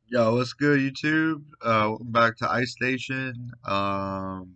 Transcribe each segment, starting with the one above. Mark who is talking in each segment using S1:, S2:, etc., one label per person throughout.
S1: Yo, what's good, YouTube? Welcome back to Ice Station, um,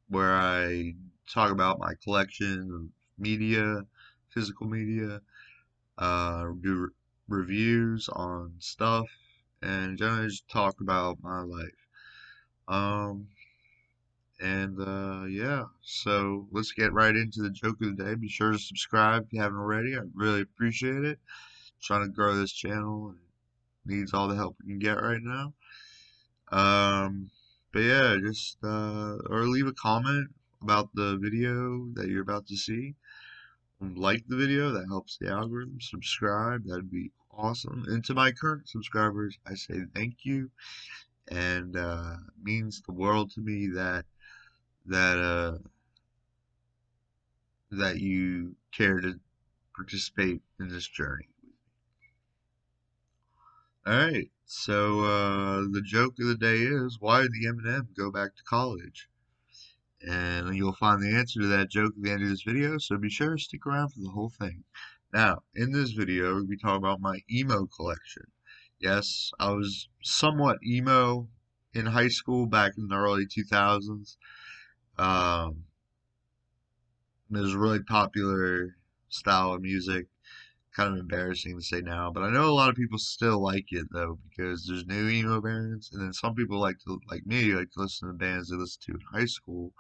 S1: where I talk about my collection of media, physical media, do reviews on stuff, and generally just talk about my life. Um, yeah, so let's get right into the joke of the day. Be sure to subscribe if you haven't already. I'd really appreciate it. Trying to grow this channel and it needs all the help we can get right now. Um, but yeah, just or leave a comment about the video that you're about to see. Like the video, that helps the algorithm. Subscribe, that'd be awesome. And to my current subscribers, I say thank you, and means the world to me that uh that you care to participate in this journey. All right, so the joke of the day is, why did the M&M go back to college? And you'll find the answer to that joke at the end of this video, so be sure to stick around for the whole thing. Now, in this video, we'll be talking about my emo collection. Yes, I was somewhat emo in high school back in the early 2000s. Um, it was a really popular style of music. Kind of embarrassing to say now, but I know a lot of people still like it though because there's new emo bands, and then some people like me, like to listen to bands they listened to in high school.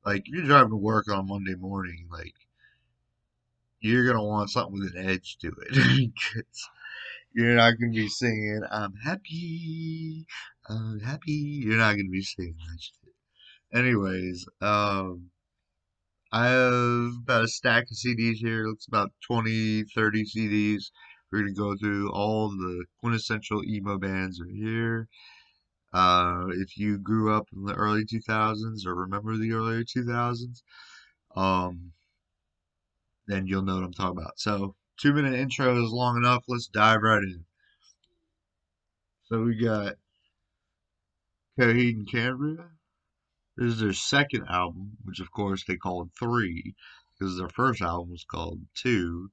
S1: Like if you're driving to work on Monday morning, like you're gonna want something with an edge to it. 'Cause you're not gonna be singing I'm happy." You're not gonna be singing that shit. Anyways, I have about a stack of CDs here. It looks about 20, 30 CDs. We're gonna go through all the quintessential emo bands are here. If you grew up in the early 2000s or remember the early 2000s, um, then you'll know what I'm talking about. So, 2 minute intro is long enough. Let's dive right in. So, we got Coheed and Cambria. This is their second album, which of course they called Three, because their first album was called Two.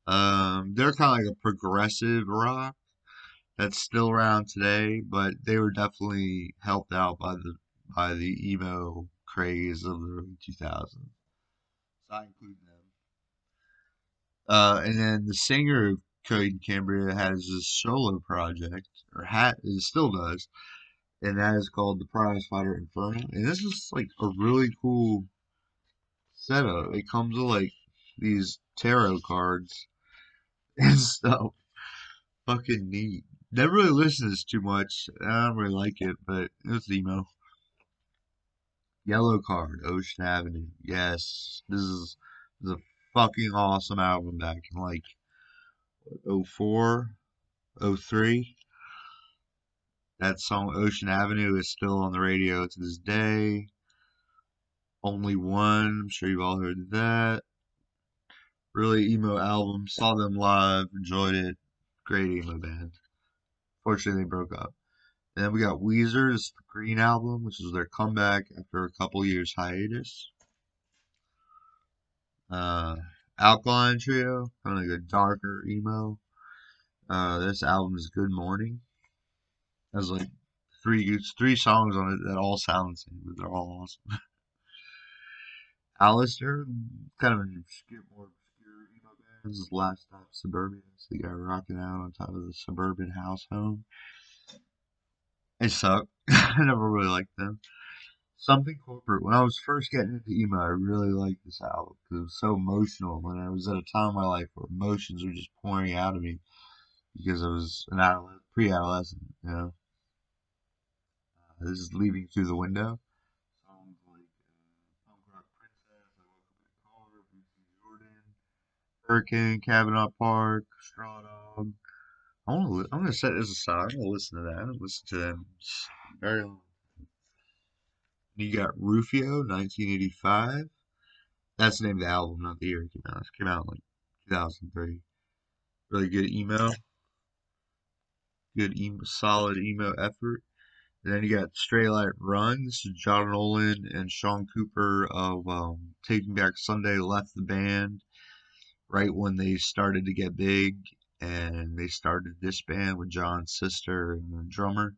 S1: They're kind of like a progressive rock that's still around today, but they were definitely helped out by the emo craze of the early 2000s. So I include them. And then the singer of Coheed and Cambria has this solo project, or still does, and that is called The Prize Fighter Inferno. And this is like a really cool setup. It comes with like these tarot cards and stuff. Fucking neat. Never really listened to this too much. I don't really like it, but it's emo. Yellow Card, Ocean Avenue. Yes, this is a fucking awesome album back in like '04, '03. That song Ocean Avenue is still on the radio to this day. Only One, I'm sure you've all heard of that. Really emo album. Saw them live, enjoyed it. Great emo band. Fortunately, they broke up. And then we got Weezer's Green album, which is their comeback after a couple years hiatus. Uh, Alkaline Trio, kind of like a darker emo. This album is Good Morning. Has like three songs on it that all sound the same, but they're all awesome. Alistair, kind of an more obscure emo band. This is Last Stop Suburbia. It's the guy rocking out on top of the suburban house home. They suck. I never really liked them. Something Corporate. When I was first getting into emo, I really liked this album because it was so emotional. When I was at a time in my life where emotions were just pouring out of me because I was an pre-adolescent. This is Leaving Through the Window. Songs like Punk Rock Princess, I Woke Up in a Car, Bruce Jordan, Hurricane, Kavanaugh Park, Straw Dog. I'm gonna set this aside. I'm gonna listen to that. I haven't listened to them very long. You got Rufio, 1985. That's the name of the album, not the year it came out. It came out in like 2003. Really good emo, solid emo effort. And then you got Straylight Run. This is John Nolan and Sean Cooper of Taking Back Sunday left the band right when they started to get big. and they started this band with John's sister and the drummer.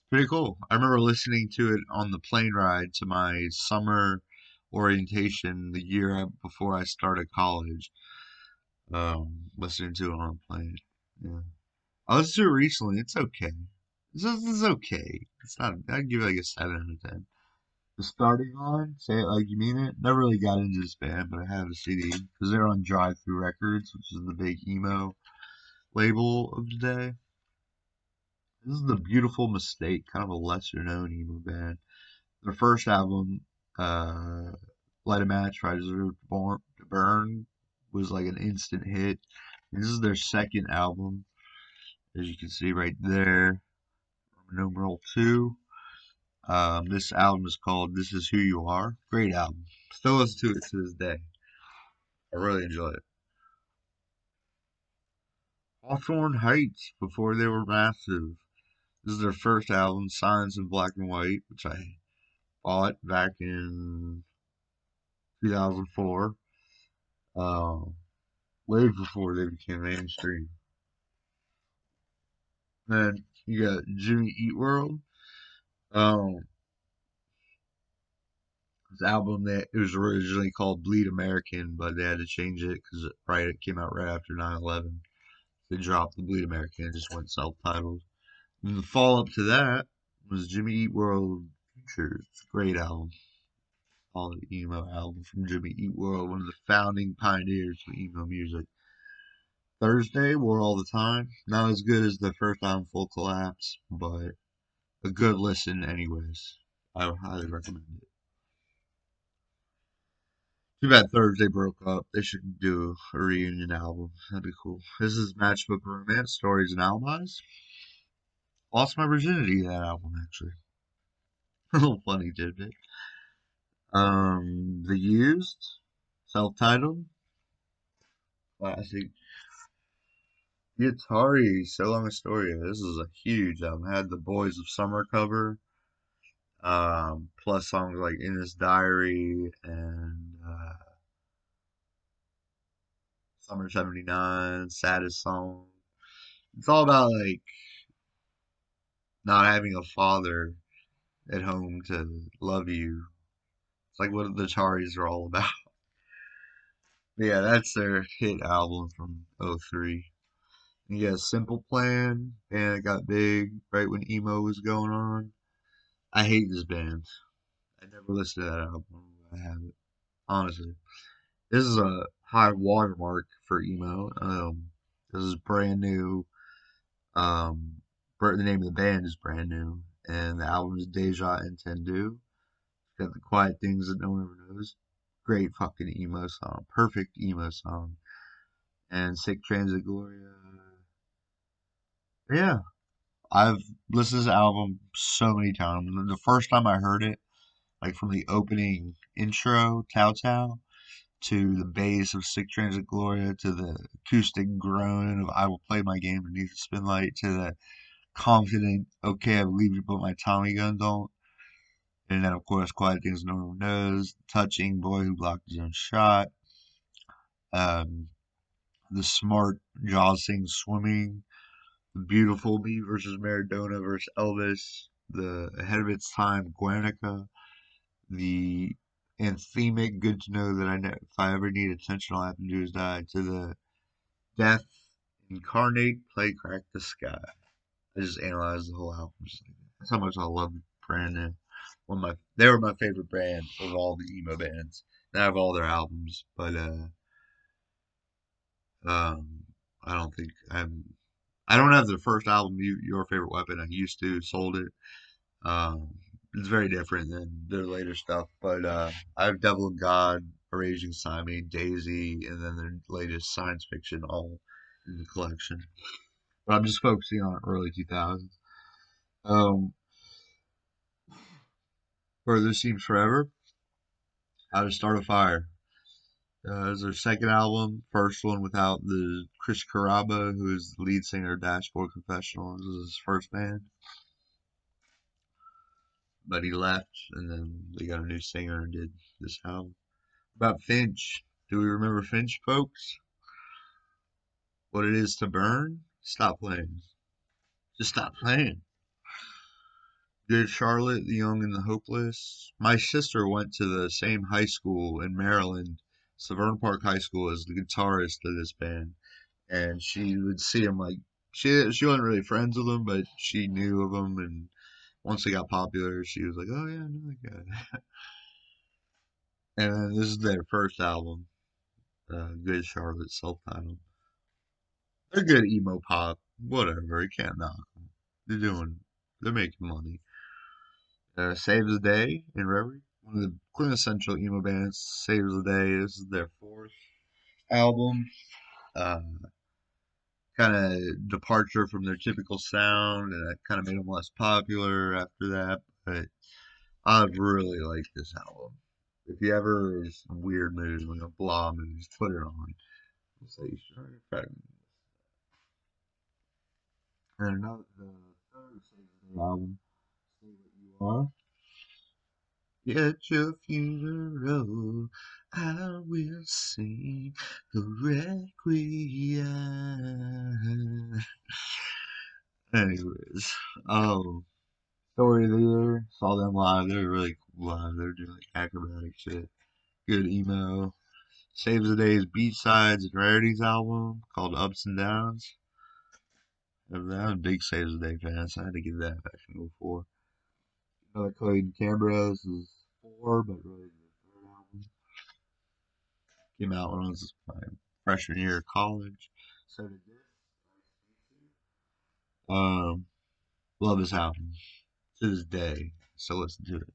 S1: Pretty cool. I remember listening to it on the plane ride to my summer orientation the year before I started college. Listening to it on a plane. Yeah. I listened to it recently. It's okay. This is okay. It's not. I'd give it like a 7 out of 10. The starting line, say it like you mean it. Never really got into this band, but I have a CD because they're on Drive Through Records, which is the big emo label of the day. This is the Beautiful Mistake, kind of a lesser known emo band. Their first album, uh, Light a Match, Fire to Burn, was like an instant hit. And this is their second album, as you can see right there, numeral 2. This album is called This Is Who You Are. Great album. Still listen to it to this day. I really enjoy it. Hawthorne Heights, before they were massive. This is their first album, Signs in Black and White, which I bought back in 2004. Way before they became mainstream. Then you got Jimmy Eat World. Um, this album that it was originally called Bleed American, but they had to change it because it came out right after 9/11. They dropped the Bleed American and just went self-titled. And the follow-up to that was Jimmy Eat World Futures. It's a great album. All the emo album from Jimmy Eat World, one of the founding pioneers of emo music. Thursday, War All the Time. Not as good as the first album, Full Collapse, but a good listen anyways. I would highly recommend it. Too bad Thursday broke up. They should do a reunion album. That'd be cool. This is Matchbook Romance, Stories and Alibis. Lost my virginity to that album, actually. A little funny tidbit. The Used, self-titled, classic. Guitari, So Long Astoria. This is a huge album. Had the Boys of Summer cover. Plus songs like In His Diary and Summer 79, Saddest Song. It's all about like not having a father at home to love you. It's like what the Charis are all about. But yeah, that's their hit album from '03. You got Simple Plan, and it got big right when emo was going on. I hate this band. I never listened to that album. I have it. Honestly. This is a high watermark for emo. This is brand new. Um, the name of the band is brand new, and the album is Deja Entendu. It's got the quiet things that no one ever knows. Great fucking emo song, perfect emo song, and Sick Transit Gloria. Yeah, I've listened to this album so many times. The first time I heard it, like from the opening intro, Tao Tao, to the bass of Sick Transit Gloria, to the acoustic groan of I Will Play My Game Beneath the Spinlight, to the confident, okay, I believe you, but my Tommy gun don't. And then, of course, Quiet Things No One Knows, Touching, Boy Who Blocked His Own Shot, um, the smart Jaws sings Swimming, the beautiful Me versus Maradona versus Elvis, the Ahead of Its Time Guernica, the anthemic Good to Know That if I ever need attention, all I have to do is die, to the Death Incarnate Play Crack the Sky. I just analyzed the whole album. That's how much I love Brand New. They were my favorite band of all the emo bands. I have all their albums, but I don't think I don't have the first album, Your Favorite Weapon. I used to, sold it. Um, it's very different than their later stuff, but I have Devil and God, A Raging Siamese, Daisy, and then their latest science fiction all in the collection. But I'm just focusing on early 2000s. Um, Further Seems Forever, How to Start a Fire. Is their second album, first one without the Chris Carrabba, who is the lead singer of Dashboard Confessional. This is his first band, but he left, and then they got a new singer and did this album. About Finch, do we remember Finch, folks? What it is to burn, stop playing. Just stop playing. Good Charlotte, the Young and the Hopeless. My sister went to the same high school in Maryland, Severn Park High School, as the guitarist of this band, and she would see him like she wasn't really friends with him, but she knew of him, and once they got popular, she was like, "Oh yeah, I know that guy." And then this is their first album, Good Charlotte, self-titled. They're good emo pop, whatever. You can't knock them. They're making money. Saves the Day in Reverie, one of the quintessential emo bands. Saves the Day. This is their fourth album. Uh, kind of departure from their typical sound, and that kind of made them less popular after that. But I really like this album. If you ever in some weird mood, like a blah mood, just put it on. Say, sure, and another, the third Saves the Day album, Say What You Are. At your funeral, I will sing the requiem. Anyways, story of the year. Saw them live. They're really cool live. They're doing like acrobatic shit. Good emo. Saves the Day's B-Sides and Rarities album called Ups and Downs. I'm a big Saves the Day fan, so I had to give that back in '04. Another Cody in Canberra. This is 4, but really the third album. Came out when I was my freshman year of college. So did this. Um, love this album to this day. Still listen to it.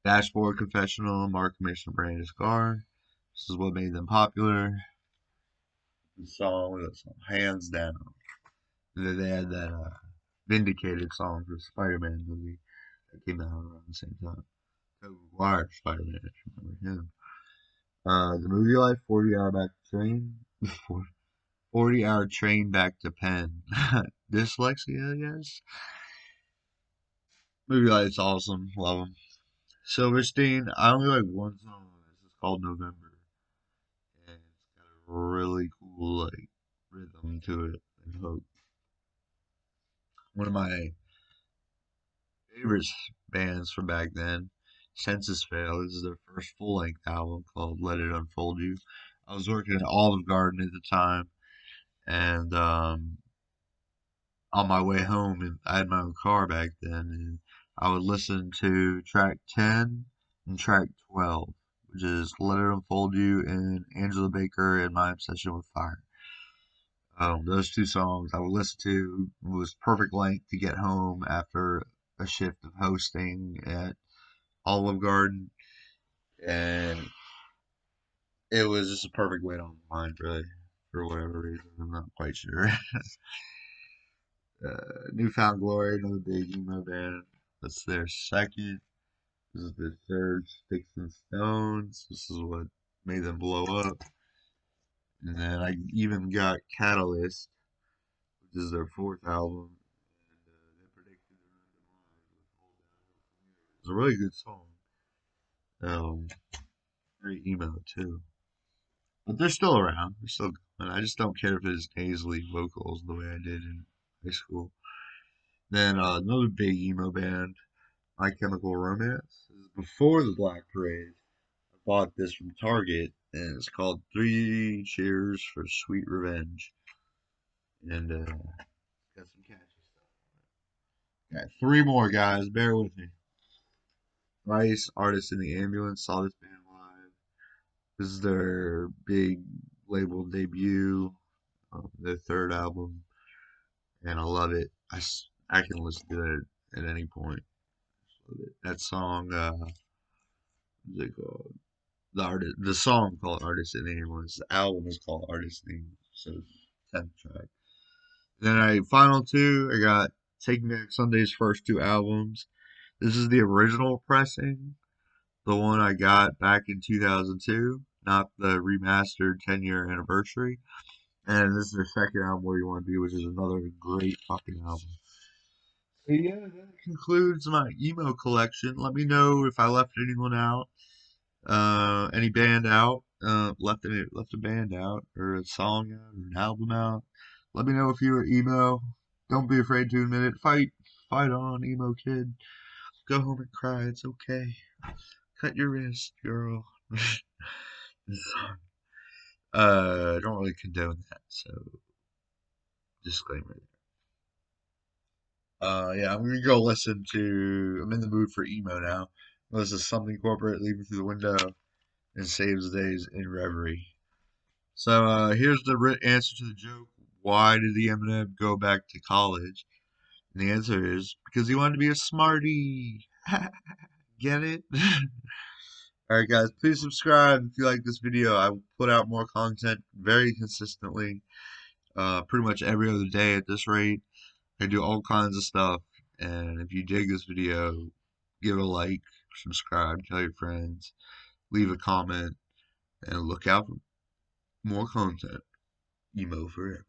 S1: Dashboard Confessional, Mark Commissioner Brandon Scar. This is what made them popular. The song, hands down. And then they had that Vindicated song for the Spider-Man movie that came out around the same time. Tobey Maguire Spider-Man, if you remember him. The movie life, 40-hour back to train. 40-hour train back to Penn. Dyslexia, I guess. Movie life's awesome. Love him. Silverstein, I only like one song on this. It's called November. And it's got a really cool, like, rhythm to it and hook. One of my favorite bands from back then, Census Fail. This is their first full length album called Let It Unfold You. I was working at Olive Garden at the time, and on my way home, and I had my own car back then, and I would listen to track 10 and track 12, which is Let It Unfold You and Angela Baker and My Obsession with Fire. Those two songs I would listen to was perfect length to get home after a shift of hosting at Olive Garden, and it was just a perfect way to unwind, really, for whatever reason. I'm not quite sure. Newfound Glory, another big emo band. That's their second. This is their third. Sticks and Stones. This is what made them blow up. And then I even got Catalyst, which is their fourth album. And they predicted their own demise with Hold Down. It's a really good song. Um, very emo too. But they're still around. They're still going. I just don't care if it's nasally vocals the way I did in high school. Then another big emo band, My Chemical Romance. This is before the Black Parade. I bought this from Target, and it's called Three Cheers for Sweet Revenge. And got some catchy stuff. Got three more guys. Bear with me. Rice, Artist in the Ambulance, saw this band live. This is their big label debut, their third album, and I love it. I can listen to it at any point. That song, what's it called? The song called Artist in the Ambulance. The album is called Artist in the Ambulance. So 10th track. Then final two, I got Taking Back Sunday's first two albums. This is the original pressing, the one I got back in 2002, not the remastered 10-year anniversary. And this is their second album, Where You Want to Be, which is another great fucking album. So yeah, that concludes my emo collection. Let me know if I left anyone out, any band out, left a band out or a song out or an album out. Let me know if you were emo. Don't be afraid to admit it. Fight on, emo kid. Go home and cry. It's okay. Cut your wrist, girl. I don't really condone that, so disclaimer. Yeah, I'm gonna go listen to. I'm in the mood for emo now. Listen to Something Corporate, Leaving Through the Window, and Saves the Days in Reverie. So here's the answer to the joke. Why did the Eminem go back to college? And the answer is because he wanted to be a smarty. Get it? Alright guys, please subscribe if you like this video. I will put out more content very consistently. Pretty much every other day at this rate. I do all kinds of stuff. And if you dig this video, give it a like, subscribe, tell your friends, leave a comment, and look out for more content. Emo forever.